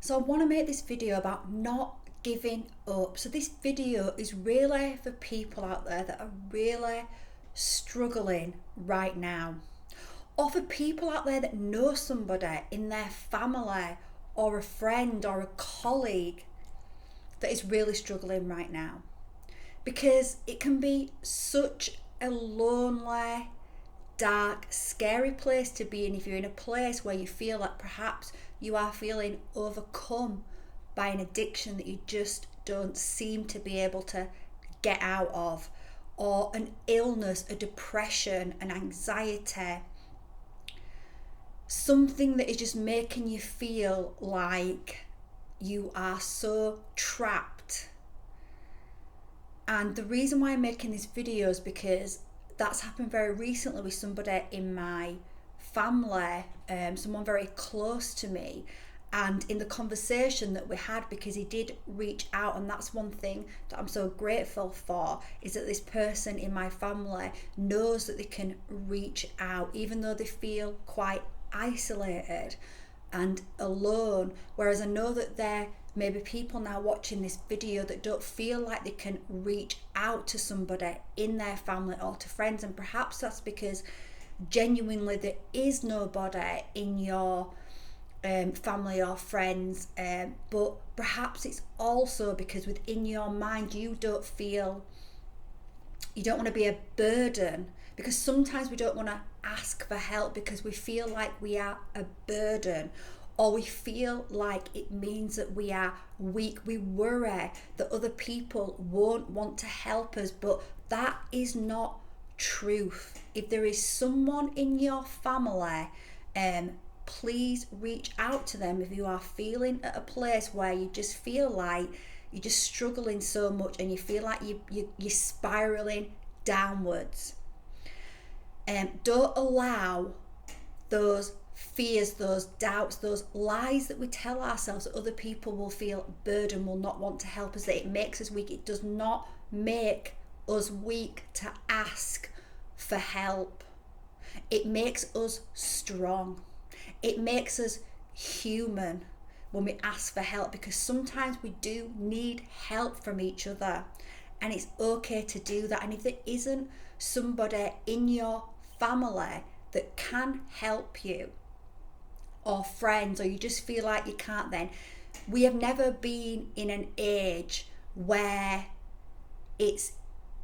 So I want to make this video about not giving up. So this video is really for people out there that are really struggling right now, or for people out there that know somebody in their family or a friend or a colleague that is really struggling right now, because it can be such a lonely, dark, scary place to be in if you're in a place where you feel like perhaps you are feeling overcome by an addiction that you just don't seem to be able to get out of, or an illness, a depression, an anxiety, something that is just making you feel like you are so trapped. And the reason why I'm making this video is because that's happened very recently with somebody in my family, someone very close to me. And in the conversation that we had, because he did reach out, and that's one thing that I'm so grateful for, is that this person in my family knows that they can reach out even though they feel quite isolated and alone. Whereas I know that there may be people now watching this video that don't feel like they can reach out to somebody in their family or to friends, and perhaps that's because genuinely there is nobody in your family or friends, but perhaps it's also because within your mind you don't want to be a burden, because sometimes we don't want to ask for help because we feel like we are a burden, or we feel like it means that we are weak. We worry that other people won't want to help us, but that is not truth. If there is someone in your family, please reach out to them if you are feeling at a place where you just feel like you're just struggling so much and you feel like you're spiraling downwards. Don't allow those fears, those doubts, those lies that we tell ourselves that other people will feel burdened, will not want to help us, that it makes us weak. It does not make us weak to ask for help. It makes us strong. It makes us human when we ask for help, because sometimes we do need help from each other, and it's okay to do that. And if there isn't somebody in your family that can help you, or friends, or you just feel like you can't, then we have never been in an age where it's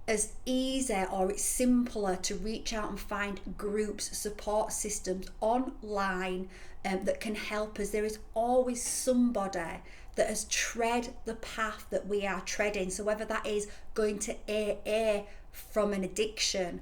as easy or it's simpler to reach out and find groups, support systems online that can help us. There is always somebody that has tread the path that we are treading. So whether that is going to AA from an addiction,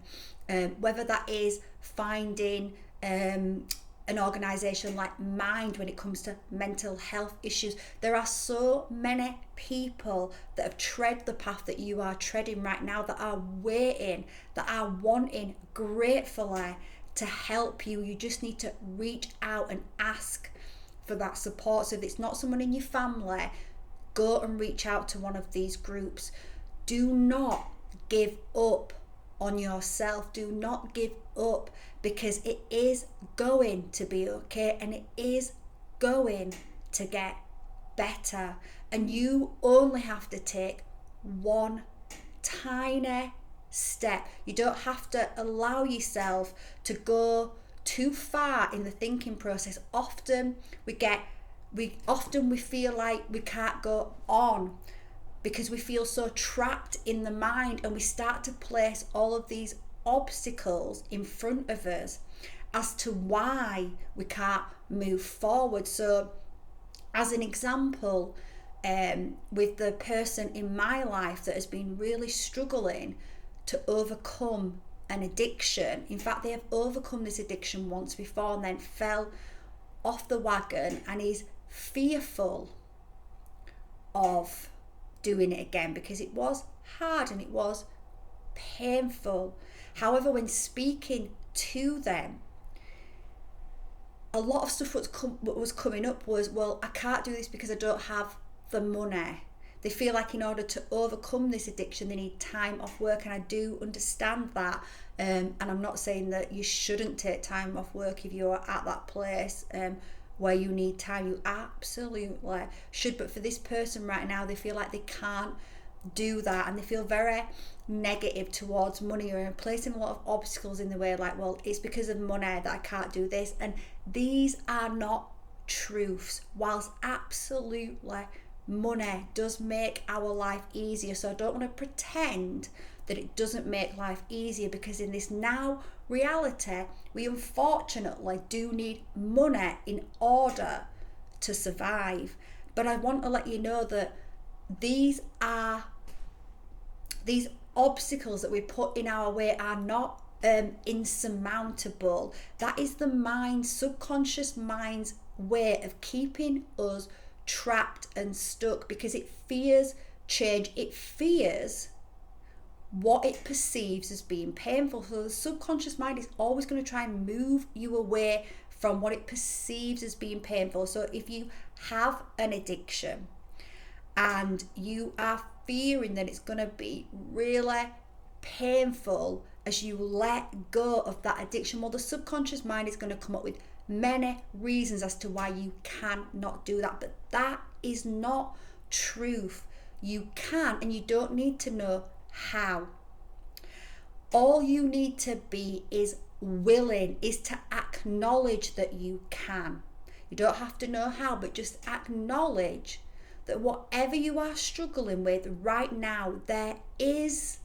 whether that is finding an organisation like Mind when it comes to mental health issues. There are so many people that have tread the path that you are treading right now, that are waiting, that are wanting gratefully to help you. You just need to reach out and ask for that support. So if it's not someone in your family, go and reach out to one of these groups. Do not give up on yourself. Do not give up, because it is going to be okay, and it is going to get better. And you only have to take one tiny step. You don't have to allow yourself to go too far in the thinking process. Often we feel like we can't go on because we feel so trapped in the mind, and we start to place all of these obstacles in front of us as to why we can't move forward. So as an example, with the person in my life that has been really struggling to overcome an addiction, in fact they have overcome this addiction once before and then fell off the wagon, and is fearful of doing it again because it was hard and it was painful. However, when speaking to them, a lot of stuff what was coming up was, well, I can't do this because I don't have the money. They feel like in order to overcome this addiction they need time off work, and I do understand that, and I'm not saying that you shouldn't take time off work if you're at that place, where you need time. You absolutely should. But for this person right now, they feel like they can't do that, and they feel very negative towards money, or placing a lot of obstacles in the way, like, well, it's because of money that I can't do this. And these are not truths. Whilst absolutely money does make our life easier, so I don't want to pretend that it doesn't make life easier, because in this now reality, we unfortunately do need money in order to survive. But I want to let you know that these obstacles that we put in our way are not insurmountable. That is the mind, subconscious mind's way of keeping us trapped and stuck, because it fears change. It fears what it perceives as being painful. So the subconscious mind is always going to try and move you away from what it perceives as being painful. So if you have an addiction and you are fearing that it's going to be really painful as you let go of that addiction, well, the subconscious mind is going to come up with many reasons as to why you cannot do that. But that is not truth. You can, and you don't need to know how. All you need to be is willing, is to acknowledge that you can. You don't have to know how, but just acknowledge that whatever you are struggling with right now, there is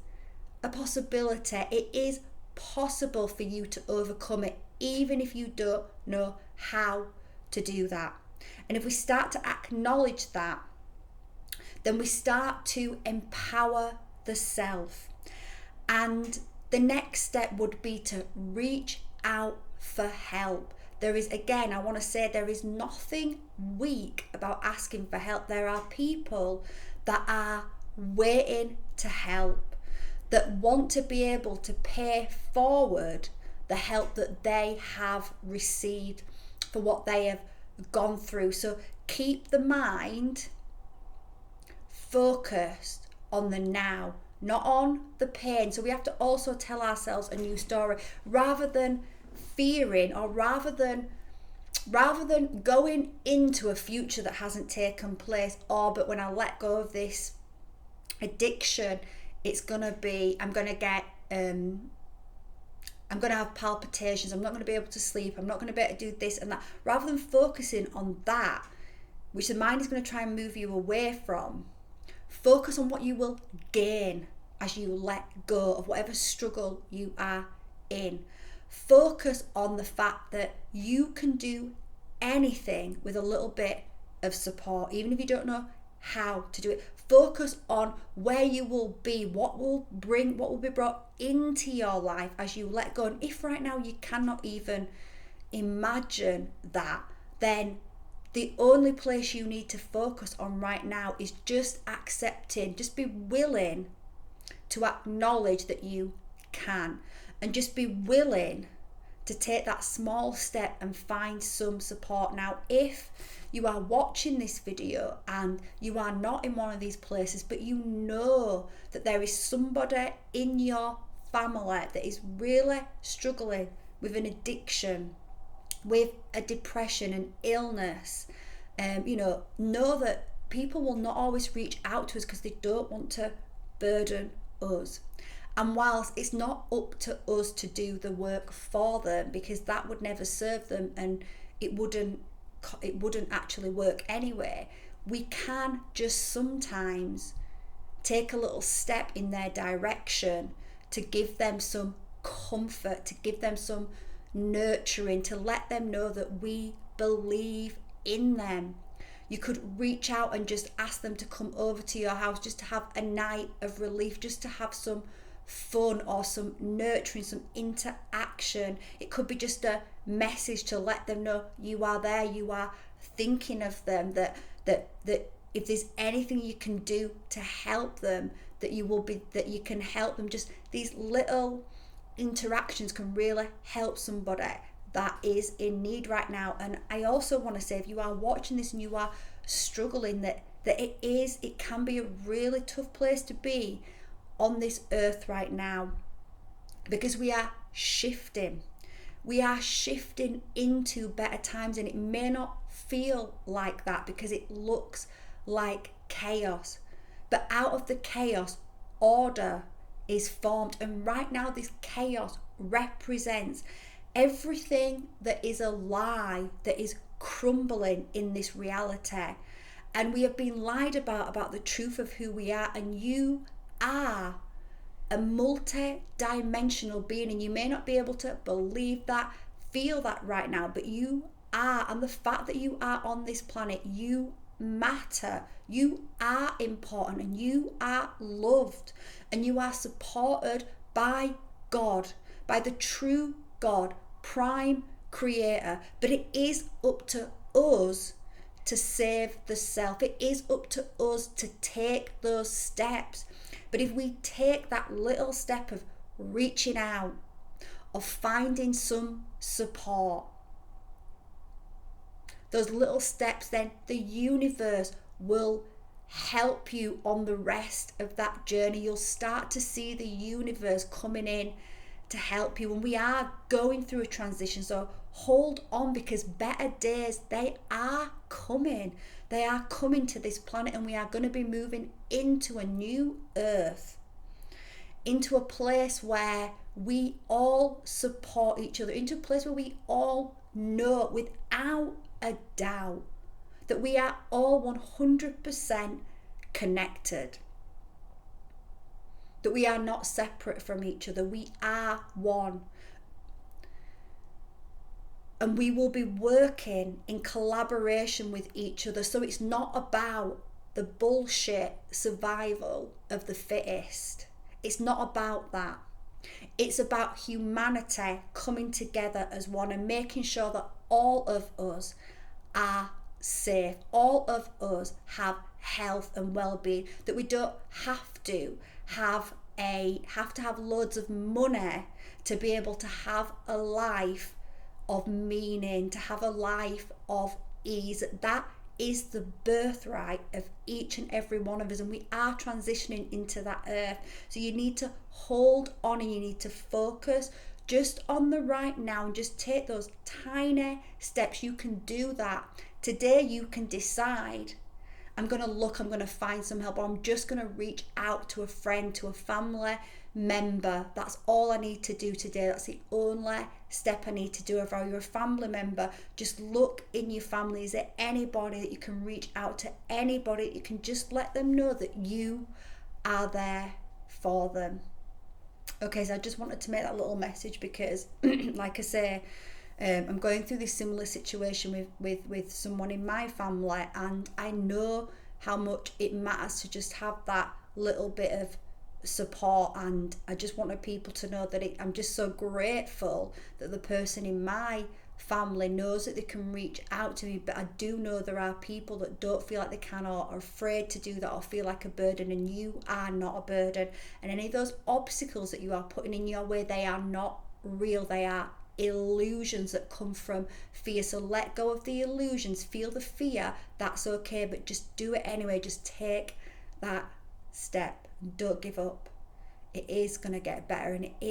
a possibility. It is possible for you to overcome it, even if you don't know how to do that. And if we start to acknowledge that, then we start to empower the self. And the next step would be to reach out for help. There is, again, I want to say, there is nothing weak about asking for help. There are people that are waiting to help, that want to be able to pay forward the help that they have received for what they have gone through. So keep the mind focused on the now, not on the pain. So we have to also tell ourselves a new story, rather than fearing, or rather than going into a future that hasn't taken place. Or, but when I let go of this addiction, it's gonna be, I'm gonna have palpitations, I'm not gonna be able to sleep, I'm not gonna be able to do this and that. Rather than focusing on that, which the mind is going to try and move you away from, focus on what you will gain as you let go of whatever struggle you are in. Focus on the fact that you can do anything with a little bit of support, even if you don't know how to do it. Focus on where you will be, what will be brought into your life as you let go. And if right now you cannot even imagine that, then the only place you need to focus on right now is just accepting, just be willing to acknowledge that you can, and just be willing to take that small step and find some support. Now, if you are watching this video and you are not in one of these places, but you know that there is somebody in your family that is really struggling with an addiction, with a depression, an illness, know that people will not always reach out to us because they don't want to burden us. And whilst it's not up to us to do the work for them, because that would never serve them and it wouldn't actually work anyway, we can just sometimes take a little step in their direction to give them some comfort, to give them some nurturing, to let them know that we believe in them. You could reach out and just ask them to come over to your house, just to have a night of relief, just to have some fun or some nurturing, some interaction. It could be just a message to let them know you are there, you are thinking of them, that if there's anything you can do to help them, that you can help them. Just these little interactions can really help somebody that is in need right now. And I also want to say, if you are watching this and you are struggling, that it can be a really tough place to be on this earth right now, because we are shifting. We are shifting into better times, and it may not feel like that because it looks like chaos. But out of the chaos, order is formed. And right now, this chaos represents everything that is a lie, that is crumbling in this reality. And we have been lied about the truth of who we are. And you are a multi-dimensional being, and you may not be able to believe that, feel that right now, but you are. And the fact that you are on this planet, you matter, you are important, and you are loved, and you are supported by God, by the true God, prime creator. But it is up to us to save the self. It is up to us to take those steps. But if we take that little step of reaching out, of finding some support, those little steps, then the universe will help you on the rest of that journey. You'll start to see the universe coming in to help you. And we are going through a transition, so hold on, because better days, they are coming. They are coming to this planet, and we are going to be moving into a new earth, into a place where we all support each other, into a place where we all know without a doubt that we are all 100% connected, that we are not separate from each other. We are one. And we will be working in collaboration with each other. So it's not about the bullshit survival of the fittest. It's not about that. It's about humanity coming together as one and making sure that all of us are safe. All of us have health and well-being, that we don't have to have loads of money to be able to have a life of meaning, to have a life of ease. That is the birthright of each and every one of us, and we are transitioning into that earth. So you need to hold on, and you need to focus just on the right now, and just take those tiny steps. You can do that. Today you can decide, I'm going to find some help, or I'm just going to reach out to a friend, to a family member. That's all I need to do today. That's the only step I need to do. If you're a family member, just look in your family. Is there anybody that you can reach out to? Anybody that you can just let them know that you are there for them. Okay, so I just wanted to make that little message because like I say, I'm going through this similar situation with someone in my family, and I know how much it matters to just have that little bit of support. And I just wanted people to know that I'm just so grateful that the person in my family knows that they can reach out to me. But I do know there are people that don't feel like they can, or are afraid to do that, or feel like a burden, and you are not a burden. And any of those obstacles that you are putting in your way, they are not real. They are illusions that come from fear. So let go of the illusions, feel the fear, that's okay, but just do it anyway. Just take that step. Don't give up. It is going to get better, and it is